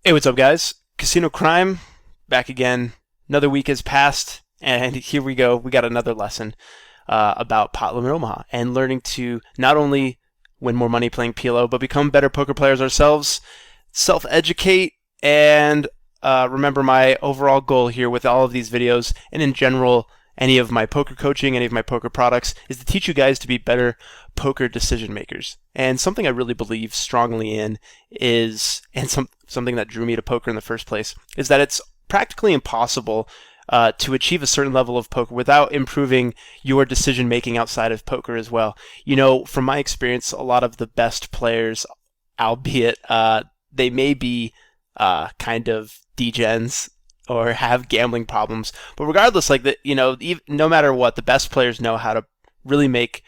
Hey, what's up, guys? Casino Crime, back again. Another week has passed, and here we go. We got another lesson about pot limit Omaha and learning to not only win more money playing PLO, but become better poker players ourselves, self educate, and remember my overall goal here with all of these videos and in general, any of my poker coaching, any of my poker products, is to teach you guys to be better poker decision makers. And something I really believe strongly in is, and something that drew me to poker in the first place, is that it's practically impossible to achieve a certain level of poker without improving your decision making outside of poker as well. You know, from my experience, a lot of the best players, albeit they may be kind of degens or have gambling problems, but regardless, like that, you know, no matter what, the best players know how to really make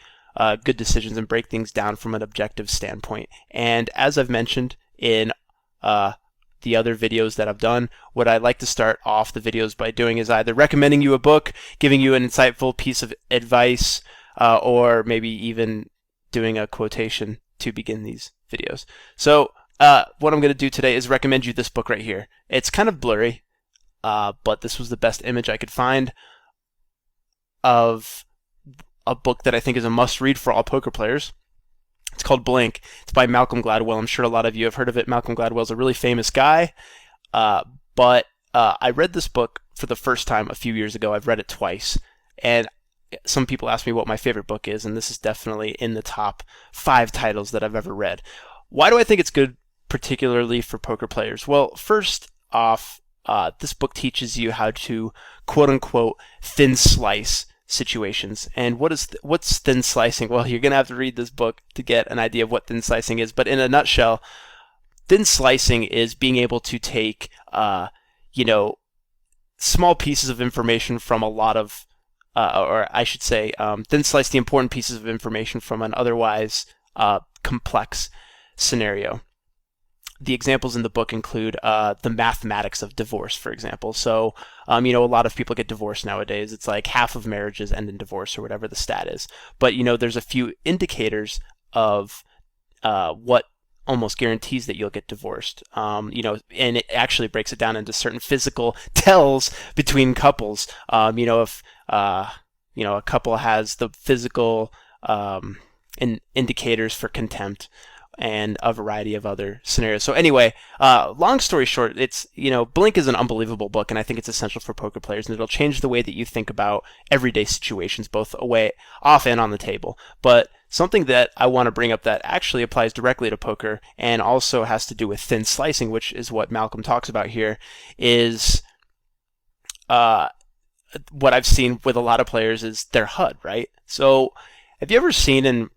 good decisions and break things down from an objective standpoint. And as I've mentioned in the other videos that I've done, what I like to start off the videos by doing is either recommending you a book, giving you an insightful piece of advice, or maybe even doing a quotation to begin these videos. So what I'm going to do today is recommend you this book right here. It's kind of blurry, but this was the best image I could find of a book that I think is a must-read for all poker players. It's called Blink. It's by Malcolm Gladwell. I'm sure a lot of you have heard of it. Malcolm Gladwell's a really famous guy, but I read this book for the first time a few years ago. I've read it twice, and some people ask me what my favorite book is, and this is definitely in the top 5 titles that I've ever read. Why do I think it's good, particularly for poker players? Well, first off, this book teaches you how to quote-unquote thin slice situations. And what's thin slicing? Well, you're going to have to read this book to get an idea of what thin slicing is. But in a nutshell, thin slicing is being able to take, small pieces of information from a lot of, or I should say, thin slice the important pieces of information from an otherwise complex scenario. The examples in the book include the mathematics of divorce, for example. So, a lot of people get divorced nowadays. It's like half of marriages end in divorce or whatever the stat is. But, there's a few indicators of what almost guarantees that you'll get divorced. And it actually breaks it down into certain physical tells between couples. If a couple has the physical indicators for contempt, and a variety of other scenarios. So anyway, long story short, it's, Blink is an unbelievable book, and I think it's essential for poker players, and it'll change the way that you think about everyday situations, both off and on the table. But something that I want to bring up that actually applies directly to poker and also has to do with thin slicing, which is what Malcolm talks about here, is what I've seen with a lot of players is their HUD, right? So have you ever seen in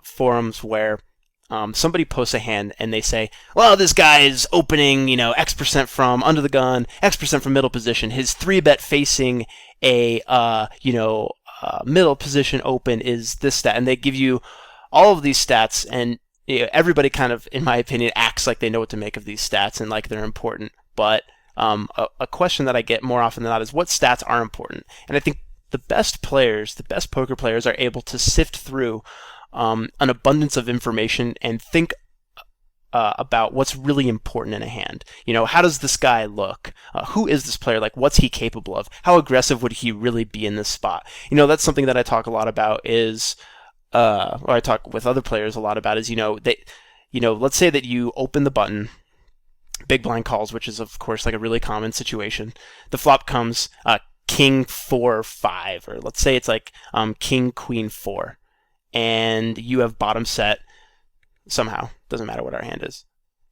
forums where somebody posts a hand and they say, well, this guy is opening, X% from under the gun, X% from middle position. His 3-bet facing a, middle position open is this stat. And they give you all of these stats, and everybody kind of, in my opinion, acts like they know what to make of these stats and like they're important. But a question that I get more often than not is what stats are important? And I think the best poker players are able to sift through an abundance of information and think about what's really important in a hand. How does this guy look? Who is this player? Like, what's he capable of? How aggressive would he really be in this spot? That's something that I talk a lot about is, or I talk with other players a lot about is, let's say that you open the button, big blind calls, which is of course like a really common situation. The flop comes king 4-5, or let's say it's like king queen 4. And you have bottom set somehow. Doesn't matter what our hand is.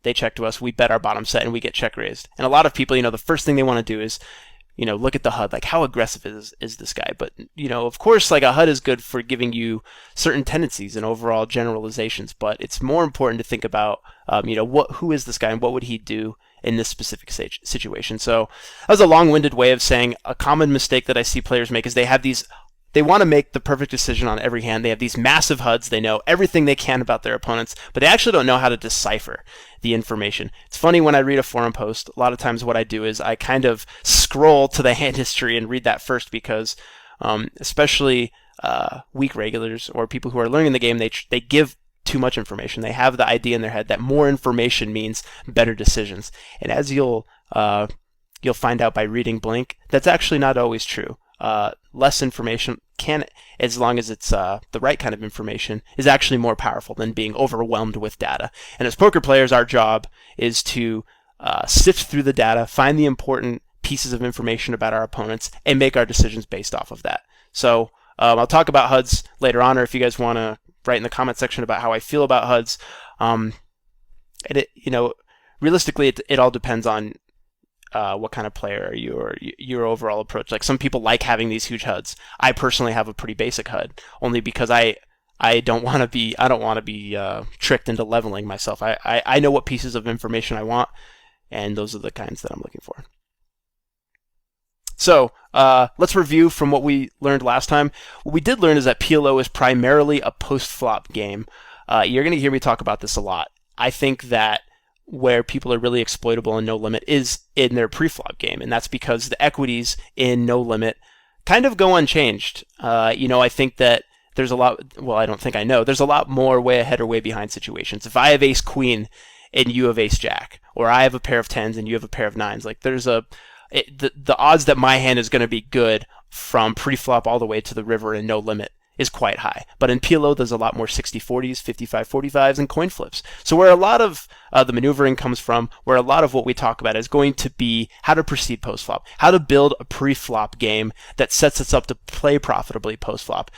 They check to us, we bet our bottom set, and we get check raised. And a lot of people, the first thing they want to do is, look at the HUD, like how aggressive is this guy? But, of course, like a HUD is good for giving you certain tendencies and overall generalizations, but it's more important to think about, who is this guy and what would he do in this specific situation. So that was a long-winded way of saying a common mistake that I see players make is they want to make the perfect decision on every hand. They have these massive HUDs. They know everything they can about their opponents, but they actually don't know how to decipher the information. It's funny when I read a forum post, a lot of times what I do is I kind of scroll to the hand history and read that first because especially weak regulars or people who are learning the game, they give too much information. They have the idea in their head that more information means better decisions. And as you'll find out by reading Blink, that's actually not always true. Less information can, as long as it's the right kind of information, is actually more powerful than being overwhelmed with data. And as poker players, our job is to sift through the data, find the important pieces of information about our opponents, and make our decisions based off of that. So I'll talk about HUDs later on, or if you guys want to write in the comment section about how I feel about HUDs. And realistically, it all depends on what kind of player are you, or your overall approach. Like, some people like having these huge HUDs. I personally have a pretty basic HUD, only because I don't want to be tricked into leveling myself. I know what pieces of information I want, and those are the kinds that I'm looking for. So let's review from what we learned last time. What we did learn is that PLO is primarily a post-flop game. You're going to hear me talk about this a lot. I think that where people are really exploitable in No Limit is in their pre-flop game, and that's because the equities in No Limit kind of go unchanged. I think that there's a lot, well, I don't think I know, there's a lot more way ahead or way behind situations. If I have ace queen and you have ace jack, or I have a pair of tens and you have a pair of nines, like there's the odds that my hand is going to be good from pre-flop all the way to the river in No Limit is quite high. But in PLO, there's a lot more 60-40s, 55-45s, and coin flips. So where a lot of the maneuvering comes from, where a lot of what we talk about is going to be how to proceed post-flop, how to build a pre-flop game that sets us up to play profitably post-flop.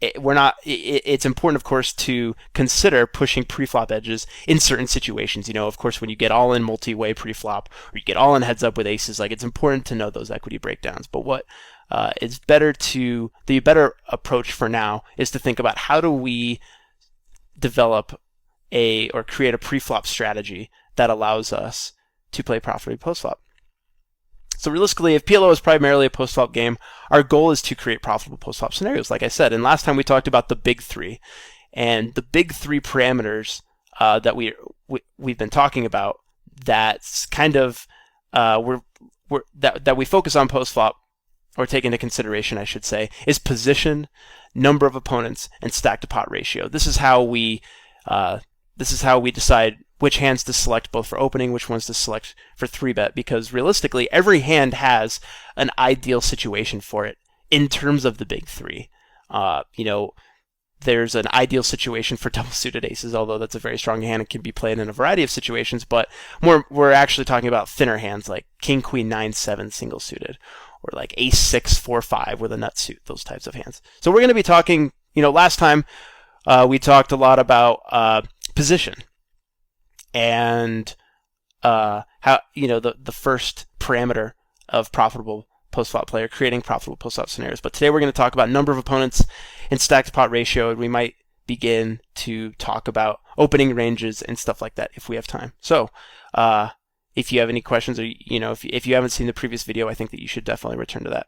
It's important, of course, to consider pushing pre-flop edges in certain situations. Of course, when you get all in multi-way pre-flop, or you get all in heads up with aces, like, it's important to know those equity breakdowns. But what the better approach for now is to think about how do we develop or create a pre-flop strategy that allows us to play profitably post-flop. So realistically, if PLO is primarily a post-flop game, our goal is to create profitable post-flop scenarios, like I said. And last time we talked about the big three, and the big three parameters that we've been talking about. That's kind of that we focus on post-flop, or take into consideration, I should say, is position, number of opponents, and stack to pot ratio. This is how we decide which hands to select both for opening, which ones to select for 3-bet, because realistically, every hand has an ideal situation for it in terms of the big three. There's an ideal situation for double-suited aces, although that's a very strong hand and can be played in a variety of situations, but we're actually talking about thinner hands like king, queen, 9-7 single-suited, or like ace 6, 4, 5 with a nut suit, those types of hands. So we're going to be talking, last time we talked a lot about position, and how, the first parameter of profitable post-flop player, creating profitable post-flop scenarios. But today we're going to talk about number of opponents and stack to pot ratio, and we might begin to talk about opening ranges and stuff like that if we have time. So if you have any questions, or if you haven't seen the previous video, I think that you should definitely return to that.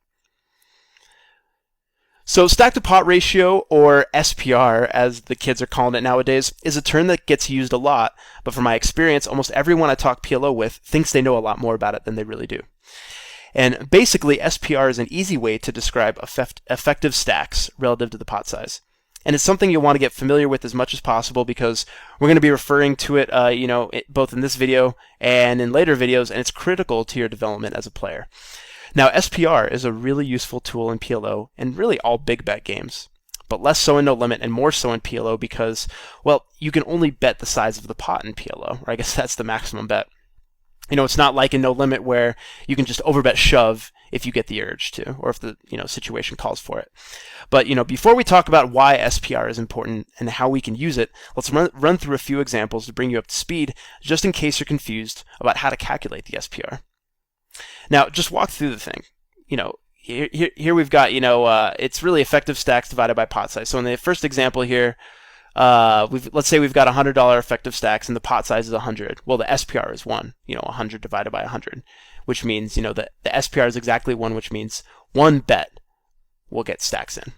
So stack to pot ratio, or SPR as the kids are calling it nowadays, is a term that gets used a lot, but from my experience, almost everyone I talk PLO with thinks they know a lot more about it than they really do. And basically, SPR is an easy way to describe effective stacks relative to the pot size. And it's something you'll want to get familiar with as much as possible, because we're going to be referring to it, both in this video and in later videos, and it's critical to your development as a player. Now, SPR is a really useful tool in PLO and really all big bet games, but less so in No Limit and more so in PLO because, well, you can only bet the size of the pot in PLO, or I guess that's the maximum bet. It's not like in No Limit where you can just overbet shove if you get the urge to, or if the situation calls for it. But before we talk about why SPR is important and how we can use it, let's run through a few examples to bring you up to speed, just in case you're confused about how to calculate the SPR. Now, just walk through the thing. Here we've got, it's really effective stacks divided by pot size. So in the first example here, let's say we've got $100 effective stacks and the pot size is 100. Well, the SPR is 1, 100 divided by 100, which means, that the SPR is exactly 1, which means one bet will get stacks in.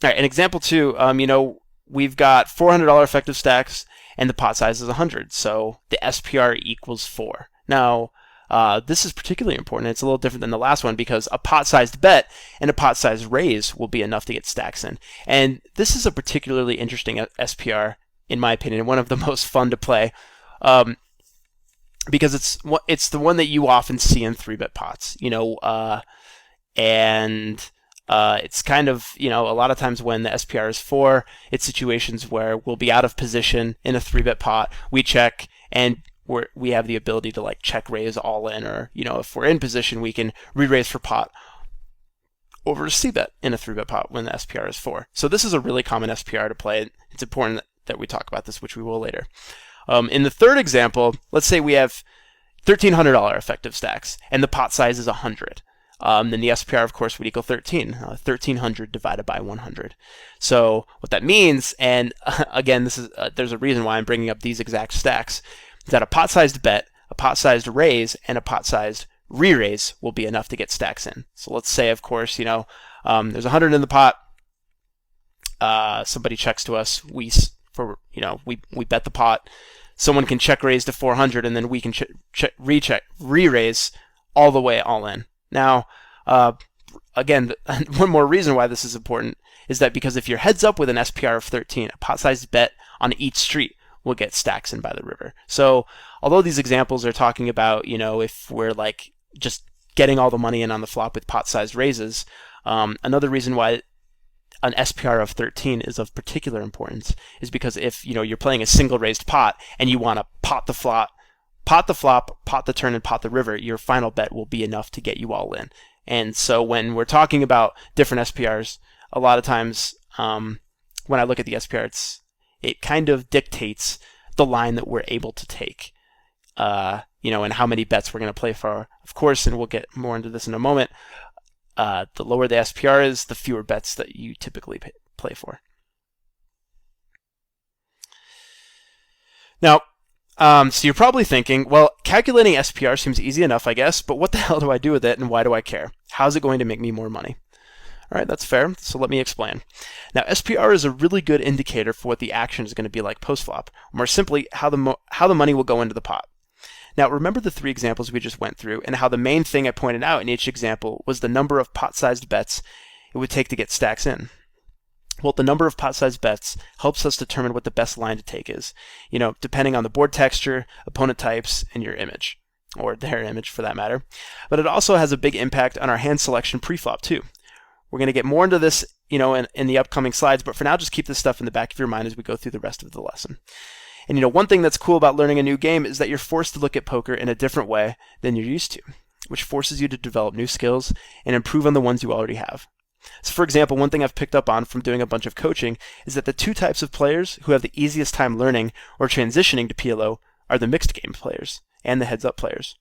All right, in example 2, we've got $400 effective stacks and the pot size is 100, so the SPR equals 4. Now, This is particularly important. It's a little different than the last one because a pot-sized bet and a pot-sized raise will be enough to get stacks in. And this is a particularly interesting SPR, in my opinion, one of the most fun to play, because it's the one that you often see in 3-bet pots, and it's kind of, a lot of times when the SPR is 4, it's situations where we'll be out of position in a 3-bet pot, we check, and we have the ability to like check raise all in, or if we're in position, we can re-raise for pot over a C-bet in a 3-bet pot when the SPR is 4. So this is a really common SPR to play. It's important that we talk about this, which we will later. In the third example, let's say we have $1,300 effective stacks, and the pot size is 100. Then the SPR, of course, would equal 13. 1,300 divided by 100. So what that means, and again, this is there's a reason why I'm bringing up these exact stacks, is that a pot-sized bet, a pot-sized raise, and a pot-sized re-raise will be enough to get stacks in. So let's say, of course, there's 100 in the pot. Somebody checks to us. We bet the pot. Someone can check raise to 400, and then we can re-raise all the way all in. Now, again, one more reason why this is important is that because if you're heads up with an SPR of 13, a pot-sized bet on each street will get stacks in by the river. So although these examples are talking about, if we're like just getting all the money in on the flop with pot-sized raises, another reason why an SPR of 13 is of particular importance is because if you're playing a single raised pot and you want to pot the flop, pot the turn, and pot the river, your final bet will be enough to get you all in. And so when we're talking about different SPRs, a lot of times when I look at the SPR, it kind of dictates the line that we're able to take, and how many bets we're going to play for. Of course, and we'll get more into this in a moment, the lower the SPR is, the fewer bets that you typically play for. Now, so you're probably thinking, well, calculating SPR seems easy enough, I guess, but what the hell do I do with it, and why do I care? How's it going to make me more money? All right, that's fair, so let me explain. Now, SPR is a really good indicator for what the action is going to be like post-flop, or more simply, how the money will go into the pot. Now, remember the 3 examples we just went through, and how the main thing I pointed out in each example was the number of pot-sized bets it would take to get stacks in. Well, the number of pot-sized bets helps us determine what the best line to take is, depending on the board texture, opponent types, and your image, or their image for that matter. But it also has a big impact on our hand selection pre-flop too. We're going to get more into this, in the upcoming slides, but for now, just keep this stuff in the back of your mind as we go through the rest of the lesson. And one thing that's cool about learning a new game is that you're forced to look at poker in a different way than you're used to, which forces you to develop new skills and improve on the ones you already have. So for example, one thing I've picked up on from doing a bunch of coaching is that the 2 types of players who have the easiest time learning or transitioning to PLO are the mixed game players and the heads up players.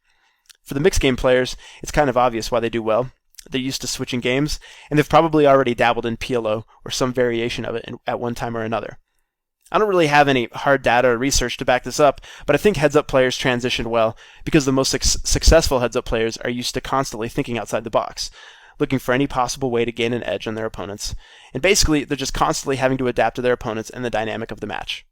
For the mixed game players, it's kind of obvious why they do well. They're used to switching games, and they've probably already dabbled in PLO or some variation of it at one time or another. I don't really have any hard data or research to back this up, but I think heads-up players transition well because the most successful heads-up players are used to constantly thinking outside the box, looking for any possible way to gain an edge on their opponents. And basically, they're just constantly having to adapt to their opponents and the dynamic of the match.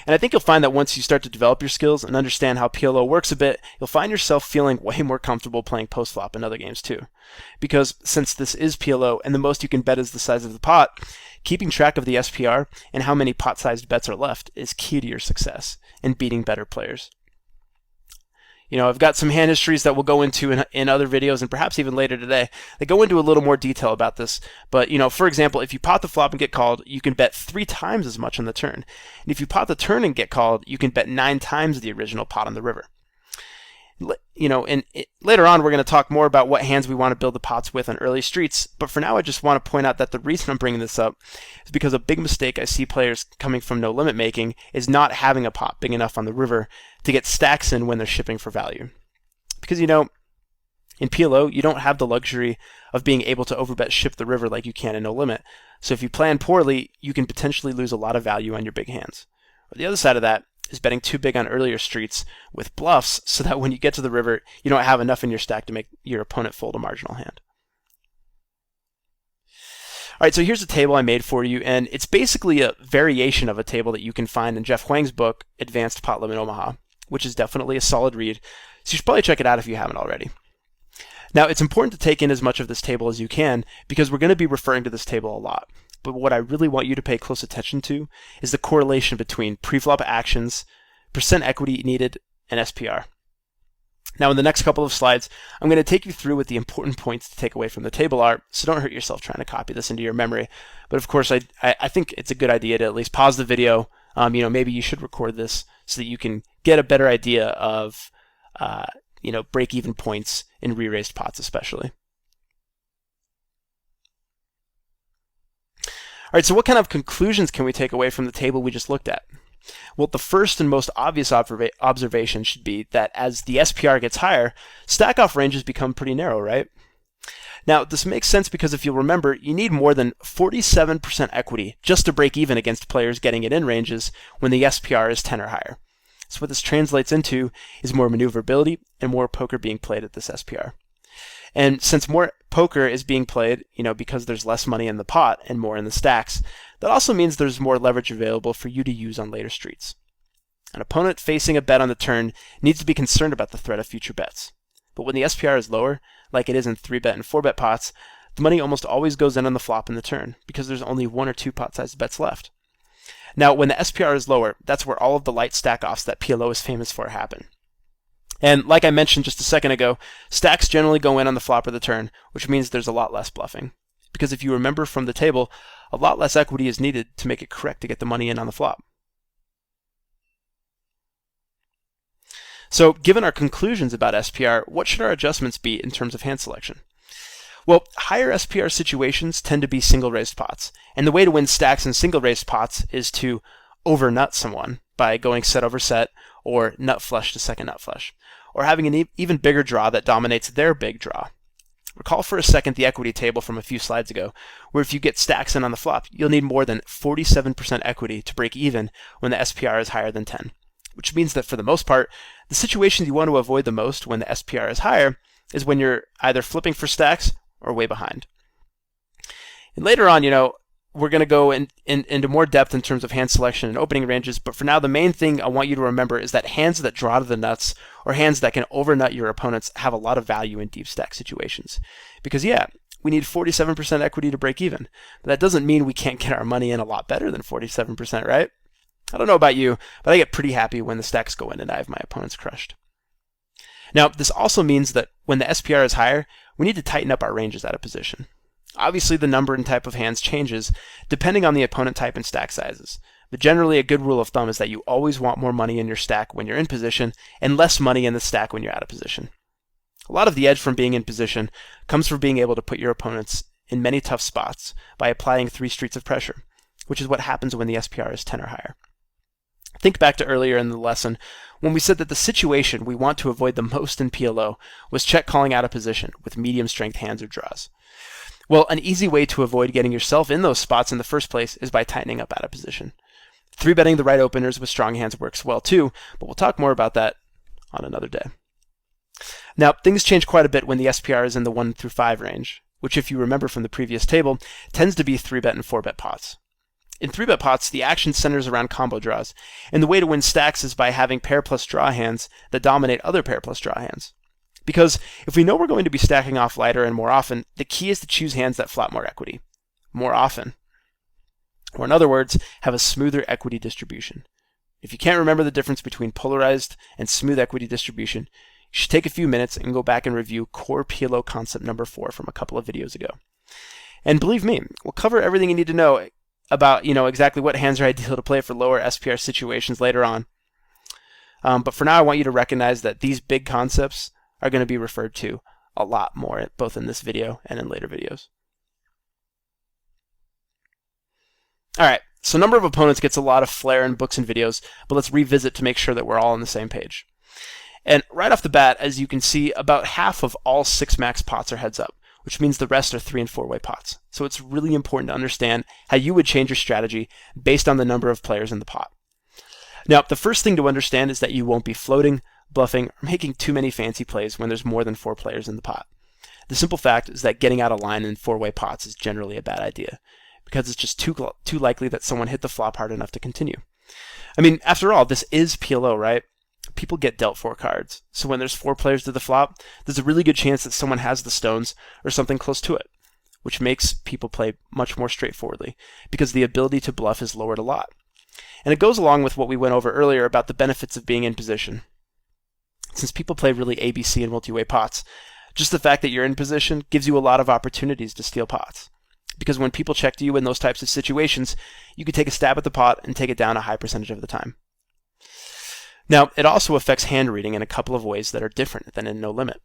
And I think you'll find that once you start to develop your skills and understand how PLO works a bit, you'll find yourself feeling way more comfortable playing post-flop in other games too. Because since this is PLO and the most you can bet is the size of the pot, keeping track of the SPR and how many pot-sized bets are left is key to your success in beating better players. I've got some hand histories that we'll go into in other videos and perhaps even later today that go into a little more detail about this. But, for example, if you pot the flop and get called, you can bet 3 times as much on the turn. And if you pot the turn and get called, you can bet 9 times the original pot on the river. Later on, we're going to talk more about what hands we want to build the pots with on early streets. But for now, I just want to point out that the reason I'm bringing this up is because a big mistake I see players coming from no limit making is not having a pot big enough on the river to get stacks in when they're shipping for value. Because, in PLO, you don't have the luxury of being able to overbet ship the river like you can in no limit. So if you plan poorly, you can potentially lose a lot of value on your big hands. Or the other side of that is betting too big on earlier streets with bluffs so that when you get to the river, you don't have enough in your stack to make your opponent fold a marginal hand. All right, so here's a table I made for you, and it's basically a variation of a table that you can find in Jeff Huang's book, Advanced Pot Limit Omaha, which is definitely a solid read. So you should probably check it out if you haven't already. Now, it's important to take in as much of this table as you can because we're going to be referring to this table a lot. But what I really want you to pay close attention to is the correlation between preflop actions, percent equity needed, and SPR. Now, in the next couple of slides, I'm going to take you through what the important points to take away from the table are, so don't hurt yourself trying to copy this into your memory. But of course, I think it's a good idea to at least pause the video. Maybe you should record this so that you can get a better idea of break-even points in re-raised pots especially. All right, so what kind of conclusions can we take away from the table we just looked at? Well, the first and most obvious observation should be that as the SPR gets higher, stack-off ranges become pretty narrow, right? Now, this makes sense because if you'll remember, you need more than 47% equity just to break even against players getting it in ranges when the SPR is 10 or higher. So what this translates into is more maneuverability and more poker being played at this SPR. And since more poker is being played, because there's less money in the pot and more in the stacks, that also means there's more leverage available for you to use on later streets. An opponent facing a bet on the turn needs to be concerned about the threat of future bets. But when the SPR is lower, like it is in 3-bet and 4-bet pots, the money almost always goes in on the flop in the turn because there's only 1 or 2 pot-sized bets left. Now, when the SPR is lower, that's where all of the light stack-offs that PLO is famous for happen. And like I mentioned just a second ago, stacks generally go in on the flop or the turn, which means there's a lot less bluffing. Because if you remember from the table, a lot less equity is needed to make it correct to get the money in on the flop. So given our conclusions about SPR, what should our adjustments be in terms of hand selection? Well, higher SPR situations tend to be single-raised pots, and the way to win stacks in single-raised pots is to over-nut someone by going set over set, or nut flush to second nut flush, or having an even bigger draw that dominates their big draw. Recall for a second the equity table from a few slides ago, where if you get stacks in on the flop, you'll need more than 47% equity to break even when the SPR is higher than 10, which means that for the most part, the situations you want to avoid the most when the SPR is higher is when you're either flipping for stacks or way behind. And later on, we're going to go into more depth in terms of hand selection and opening ranges, but for now, the main thing I want you to remember is that hands that draw to the nuts or hands that can overnut your opponents have a lot of value in deep stack situations. Because we need 47% equity to break even, but that doesn't mean we can't get our money in a lot better than 47%, right? I don't know about you, but I get pretty happy when the stacks go in and I have my opponents crushed. Now, this also means that when the SPR is higher, we need to tighten up our ranges out of position. Obviously, the number and type of hands changes depending on the opponent type and stack sizes, but generally a good rule of thumb is that you always want more money in your stack when you're in position and less money in the stack when you're out of position. A lot of the edge from being in position comes from being able to put your opponents in many tough spots by applying 3 streets of pressure, which is what happens when the SPR is 10 or higher. Think back to earlier in the lesson when we said that the situation we want to avoid the most in PLO was check calling out of position with medium strength hands or draws. Well, an easy way to avoid getting yourself in those spots in the first place is by tightening up out of position. 3-betting the right openers with strong hands works well too, but we'll talk more about that on another day. Now, things change quite a bit when the SPR is in the 1 through 5 range, which if you remember from the previous table, tends to be 3-bet and 4-bet pots. In 3-bet pots, the action centers around combo draws, and the way to win stacks is by having pair plus draw hands that dominate other pair plus draw hands. Because if we know we're going to be stacking off lighter and more often, the key is to choose hands that flop more equity, more often. Or in other words, have a smoother equity distribution. If you can't remember the difference between polarized and smooth equity distribution, you should take a few minutes and go back and review core PLO concept number 4 from a couple of videos ago. And believe me, we'll cover everything you need to know about exactly what hands are ideal to play for lower SPR situations later on. But for now, I want you to recognize that these big concepts are going to be referred to a lot more, both in this video and in later videos. Alright, so number of opponents gets a lot of flair in books and videos, but let's revisit to make sure that we're all on the same page. And right off the bat, as you can see, about half of all 6-max pots are heads up, which means the rest are 3- and 4-way pots. So it's really important to understand how you would change your strategy based on the number of players in the pot. Now, the first thing to understand is that you won't be floating, bluffing, or making too many fancy plays when there's more than 4 players in the pot. The simple fact is that getting out of line in 4-way pots is generally a bad idea, because it's just too likely that someone hit the flop hard enough to continue. I mean, after all, this is PLO, right? people get dealt 4 cards. So when there's 4 players to the flop, there's a really good chance that someone has the stones or something close to it, which makes people play much more straightforwardly because the ability to bluff is lowered a lot. And it goes along with what we went over earlier about the benefits of being in position. Since people play really ABC and multi-way pots, just the fact that you're in position gives you a lot of opportunities to steal pots. Because when people check to you in those types of situations, you can take a stab at the pot and take it down a high percentage of the time. Now, it also affects hand reading in a couple of ways that are different than in No Limit.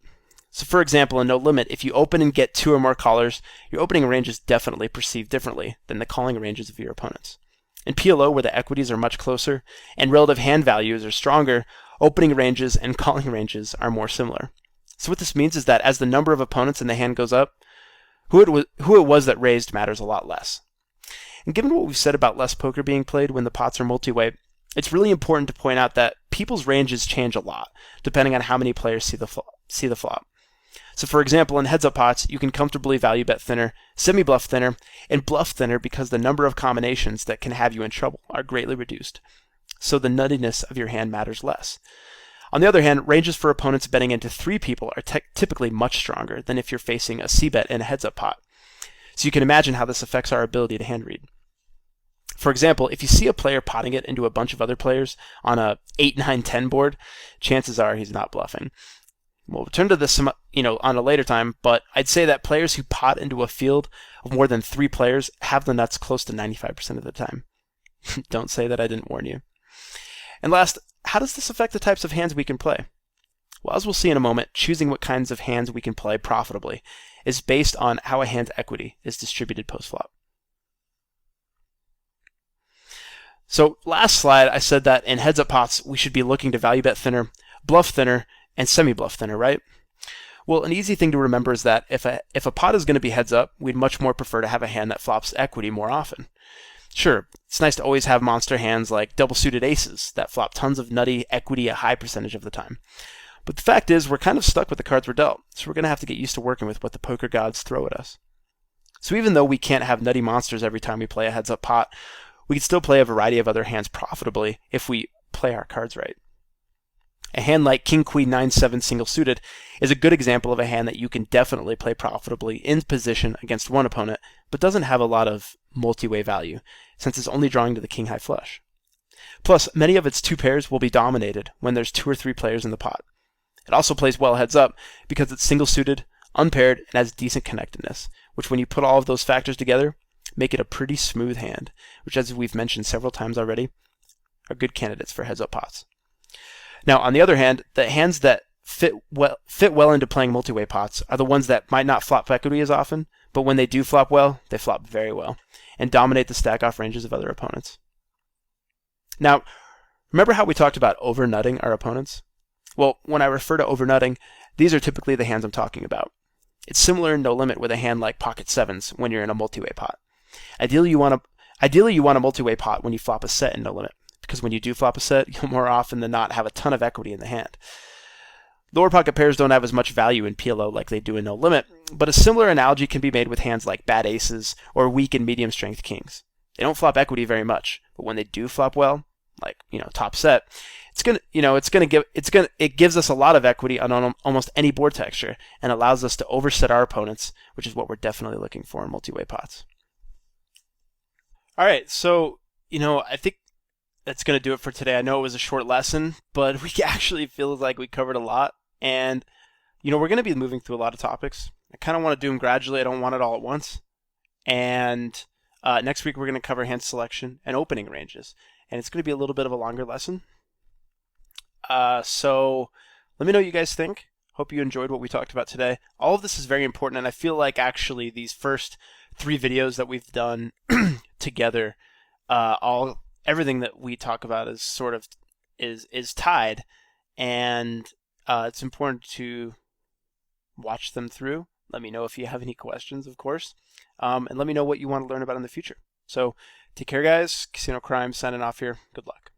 So for example, in No Limit, if you open and get 2 or more callers, your opening range is definitely perceived differently than the calling ranges of your opponents. In PLO, where the equities are much closer and relative hand values are stronger, opening ranges and calling ranges are more similar. So what this means is that as the number of opponents in the hand goes up, who it was that raised matters a lot less. And given what we've said about less poker being played when the pots are multi-way, it's really important to point out that people's ranges change a lot, depending on how many players see the flop. So for example, in heads-up pots, you can comfortably value bet thinner, semi-bluff thinner, and bluff thinner because the number of combinations that can have you in trouble are greatly reduced. So the nuttiness of your hand matters less. On the other hand, ranges for opponents betting into 3 people are typically much stronger than if you're facing a C-bet in a heads-up pot. So you can imagine how this affects our ability to hand read. For example, if you see a player potting it into a bunch of other players on a 8, 9, 10 board, chances are he's not bluffing. We'll return to this on a later time, but I'd say that players who pot into a field of more than 3 players have the nuts close to 95% of the time. Don't say that I didn't warn you. And last, how does this affect the types of hands we can play? Well, as we'll see in a moment, choosing what kinds of hands we can play profitably is based on how a hand's equity is distributed post-flop. So last slide, I said that in heads-up pots, we should be looking to value bet thinner, bluff thinner, and semi-bluff thinner, right? Well, an easy thing to remember is that if a pot is going to be heads up, we'd much more prefer to have a hand that flops equity more often. Sure, it's nice to always have monster hands like double-suited aces that flop tons of nutty equity a high percentage of the time. But the fact is, we're kind of stuck with the cards we're dealt, so we're going to have to get used to working with what the poker gods throw at us. So even though we can't have nutty monsters every time we play a heads-up pot, we can still play a variety of other hands profitably if we play our cards right. A hand like King Queen 9-7 single-suited is a good example of a hand that you can definitely play profitably in position against one opponent, but doesn't have a lot of multi-way value, since it's only drawing to the king-high flush. Plus, many of its 2 pairs will be dominated when there's 2 or 3 players in the pot. It also plays well heads up because it's single-suited, unpaired, and has decent connectedness, which when you put all of those factors together, make it a pretty smooth hand, which as we've mentioned several times already, are good candidates for heads-up pots. Now, on the other hand, the hands that fit well into playing multi-way pots are the ones that might not flop equity as often, but when they do flop well, they flop very well, and dominate the stack-off ranges of other opponents. Now, remember how we talked about over-nutting our opponents? Well, when I refer to over-nutting, these are typically the hands I'm talking about. It's similar in No Limit with a hand like pocket sevens when you're in a multi-way pot. Ideally, you want a multi-way pot when you flop a set in No Limit, because when you do flop a set, you'll more often than not have a ton of equity in the hand. Lower pocket pairs don't have as much value in PLO like they do in No Limit, but a similar analogy can be made with hands like bad aces or weak and medium strength kings. They don't flop equity very much, but when they do flop well, like top set, it gives us a lot of equity on almost any board texture and allows us to overset our opponents, which is what we're definitely looking for in multi-way pots. All right, so I think that's going to do it for today. I know it was a short lesson, but we actually feel like we covered a lot. And, we're going to be moving through a lot of topics. I kind of want to do them gradually. I don't want it all at once. And next week, we're going to cover hand selection and opening ranges. And it's going to be a little bit of a longer lesson. So let me know what you guys think. Hope you enjoyed what we talked about today. All of this is very important. And I feel like actually these first 3 videos that we've done together, everything that we talk about is sort of is tied, and it's important to watch them through. Let me know if you have any questions, of course, and let me know what you want to learn about in the future. So take care, guys. Casino Crime signing off here. Good luck.